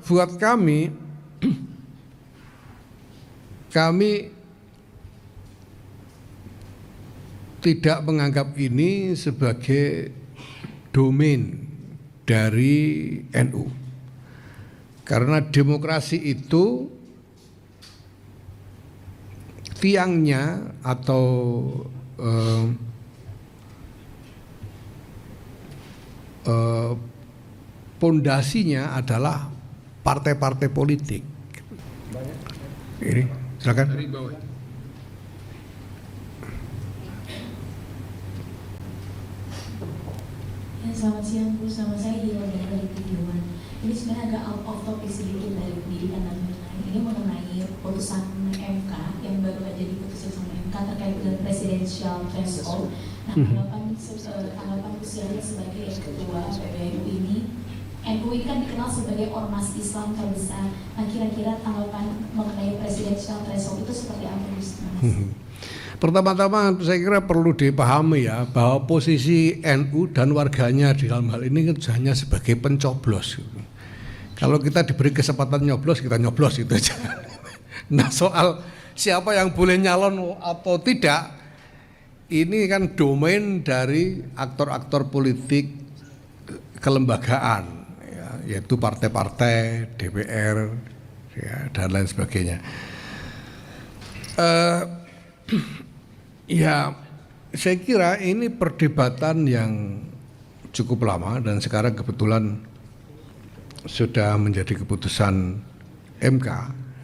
buat kami tidak menganggap ini sebagai domain dari NU. Karena demokrasi itu tiangnya atau pondasinya adalah partai-partai politik. Ini silakan. Selamat siang Bu, sama saya Hiro dari Videoan. Ini sebenarnya agak out of topic sedikit dari pendidikan dan lain-lain. Ini mengenai putusan MK yang baru aja diputuskan sama MK terkait dengan presidential threshold. Nah, tanggapan Gus Yahya sebagai ketua PBNU ini, NU ini kan dikenal sebagai ormas Islam terbesar. Nah, kira-kira tanggapan mengenai presidential threshold itu seperti apa Gus? Pertama-tama saya kira perlu dipahami ya bahwa posisi NU dan warganya di dalam hal ini hanya sebagai pencoblos. Kalau kita diberi kesempatan nyoblos, kita nyoblos itu aja. Nah, soal siapa yang boleh nyalon atau tidak, ini kan domain dari aktor-aktor politik kelembagaan, ya, yaitu partai-partai, DPR, ya, dan lain sebagainya. Ya, saya kira ini perdebatan yang cukup lama dan sekarang kebetulan sudah menjadi keputusan MK.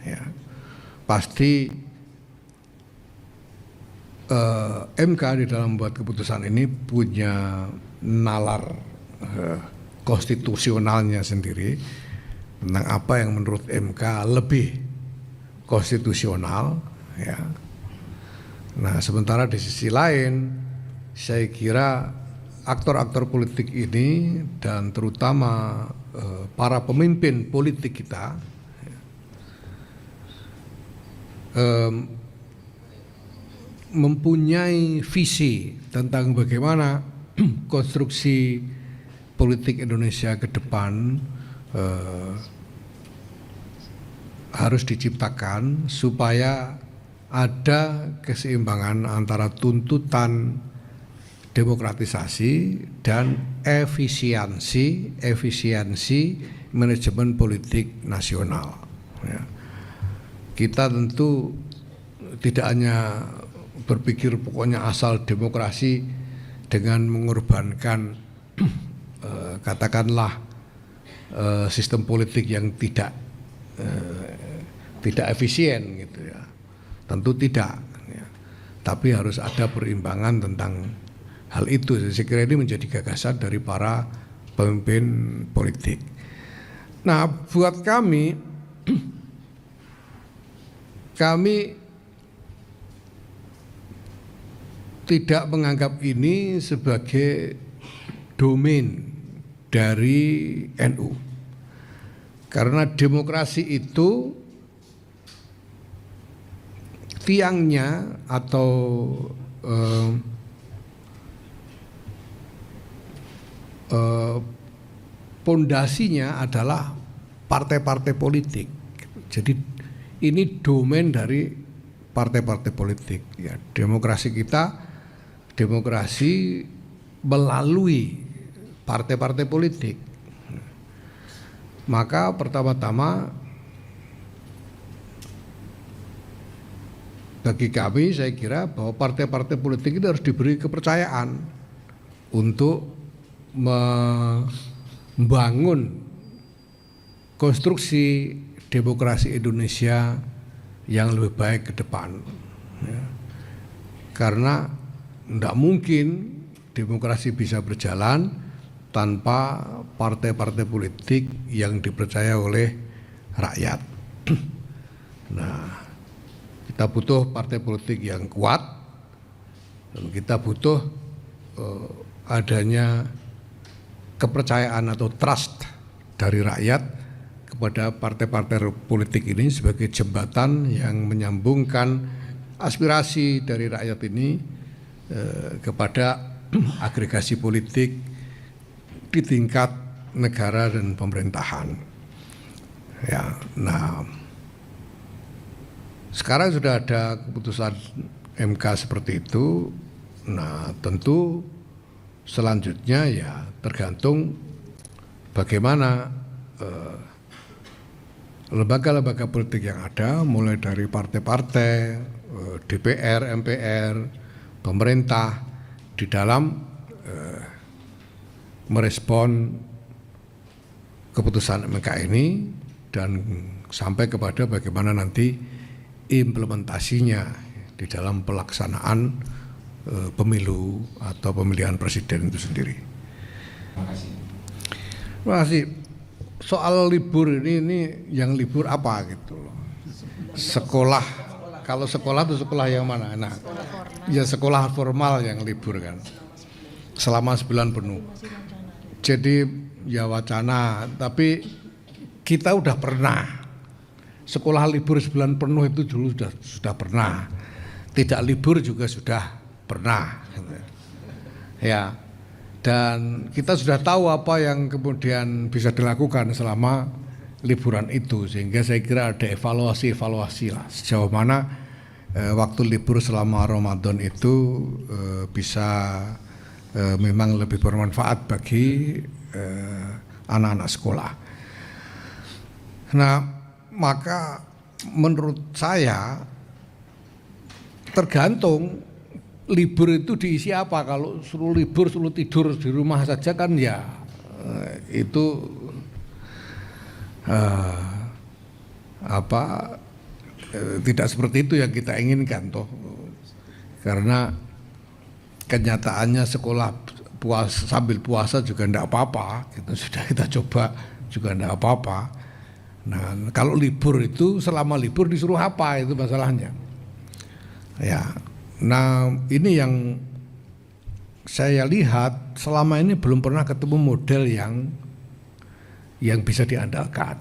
Ya. Pasti MK di dalam membuat keputusan ini punya nalar konstitusionalnya sendiri tentang apa yang menurut MK lebih konstitusional. Ya. Nah, sementara di sisi lain, saya kira aktor-aktor politik ini dan terutama para pemimpin politik kita mempunyai visi tentang bagaimana konstruksi politik Indonesia ke depan harus diciptakan supaya ada keseimbangan antara tuntutan demokratisasi dan efisiensi manajemen politik nasional. Ya. Kita tentu tidak hanya berpikir pokoknya asal demokrasi dengan mengorbankan katakanlah sistem politik yang tidak efisien gitu ya. Tentu tidak, ya. Tapi harus ada perimbangan tentang hal itu. Saya kira ini menjadi gagasan dari para pemimpin politik. Nah, buat kami tidak menganggap ini sebagai domain dari NU. Karena demokrasi itu tiangnya atau pondasinya adalah partai-partai politik. Jadi ini domain dari partai-partai politik. Ya, demokrasi kita, demokrasi melalui partai-partai politik. Maka pertama-tama bagi kami saya kira bahwa partai-partai politik itu harus diberi kepercayaan untuk membangun konstruksi demokrasi Indonesia yang lebih baik ke depan. Ya. Karena tidak mungkin demokrasi bisa berjalan tanpa partai-partai politik yang dipercaya oleh rakyat. Nah, kita butuh partai politik yang kuat dan kita butuh adanya kepercayaan atau trust dari rakyat kepada partai-partai politik ini sebagai jembatan yang menyambungkan aspirasi dari rakyat ini kepada agregasi politik di tingkat negara dan pemerintahan. Nah, sekarang sudah ada keputusan MK seperti itu. Nah, tentu selanjutnya ya tergantung bagaimana lembaga-lembaga politik yang ada, mulai dari partai-partai, DPR, MPR, pemerintah di dalam merespon keputusan MK ini dan sampai kepada bagaimana nanti implementasinya di dalam pelaksanaan pemilu atau pemilihan presiden itu sendiri. Terima kasih. Terima kasih. Soal libur ini yang libur apa gitu loh. Sekolah, kalau sekolah itu sekolah yang mana? Nah, ya sekolah formal yang libur kan, selama 9 penuh. Jadi ya wacana, tapi kita udah pernah sekolah libur 9 penuh itu dulu sudah pernah. Tidak libur juga sudah pernah. Ya. Dan kita sudah tahu apa yang kemudian bisa dilakukan selama liburan itu, sehingga saya kira ada evaluasi lah sejauh mana waktu libur selama Ramadan itu bisa memang lebih bermanfaat bagi anak-anak sekolah. Nah, maka menurut saya tergantung libur itu diisi apa. Kalau suruh libur, suruh tidur di rumah saja kan ya itu tidak seperti itu yang kita inginkan toh. Karena kenyataannya sekolah sambil puasa juga enggak apa-apa, itu sudah kita coba juga enggak apa-apa. Nah, kalau libur itu selama libur disuruh apa itu masalahnya. Ya. Nah, ini yang saya lihat selama ini belum pernah ketemu model yang bisa diandalkan.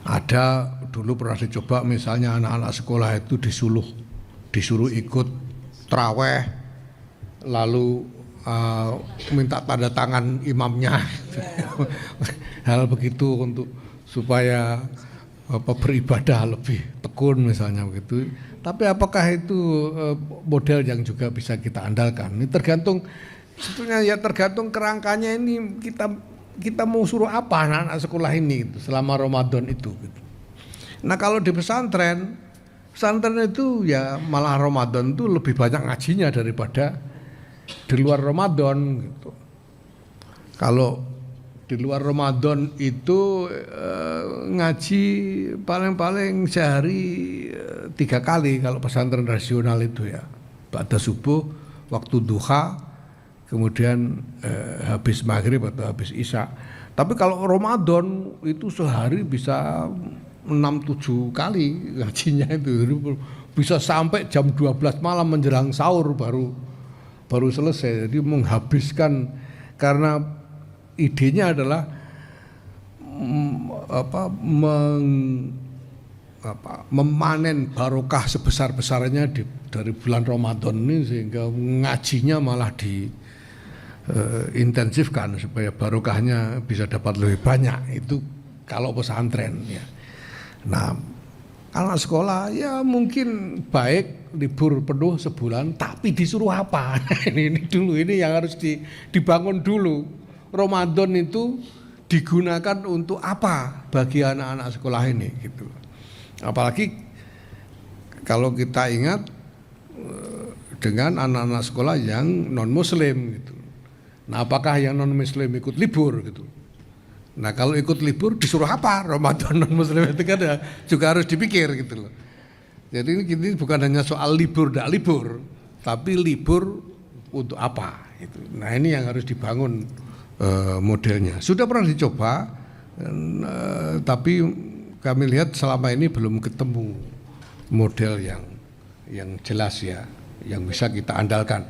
Ada dulu pernah dicoba misalnya anak-anak sekolah itu disuruh ikut traweh, lalu minta tanda tangan imamnya, hal begitu untuk supaya beribadah lebih tekun misalnya begitu. Tapi apakah itu model yang juga bisa kita andalkan? Ini tergantung, sebetulnya ya tergantung kerangkanya ini kita mau suruh apa anak-anak sekolah ini gitu, selama Ramadan itu gitu. Nah, kalau di pesantren itu ya malah Ramadan itu lebih banyak ngajinya daripada di luar Ramadan gitu. Kalau di luar Ramadan itu ngaji paling-paling sehari 3 kali kalau pesantren rasional itu ya. Ba'da subuh, waktu duha, kemudian habis maghrib atau habis isya. Tapi kalau Ramadan itu sehari bisa 6-7 kali ngajinya itu, bisa sampai jam 12 malam menjelang sahur baru selesai. Jadi menghabiskan, karena idenya adalah memanen barokah sebesar-besarnya dari bulan Ramadan ini, sehingga ngajinya malah diintensifkan supaya barokahnya bisa dapat lebih banyak. Itu kalau pesantren ya. Nah, anak sekolah ya mungkin baik libur penuh sebulan, tapi disuruh apa? ini dulu, ini yang harus dibangun dulu. Ramadan itu digunakan untuk apa bagi anak-anak sekolah ini gitu. Apalagi kalau kita ingat dengan anak-anak sekolah yang non muslim gitu. Nah, apakah yang non muslim ikut libur gitu? Nah, kalau ikut libur disuruh apa? Ramadan non muslim itu kan juga harus dipikir gitu loh. Jadi ini bukan hanya soal libur tidak libur, tapi libur untuk apa gitu. Nah, ini yang harus dibangun modelnya. Sudah pernah dicoba, tapi kami lihat selama ini belum ketemu model yang jelas ya, yang bisa kita andalkan.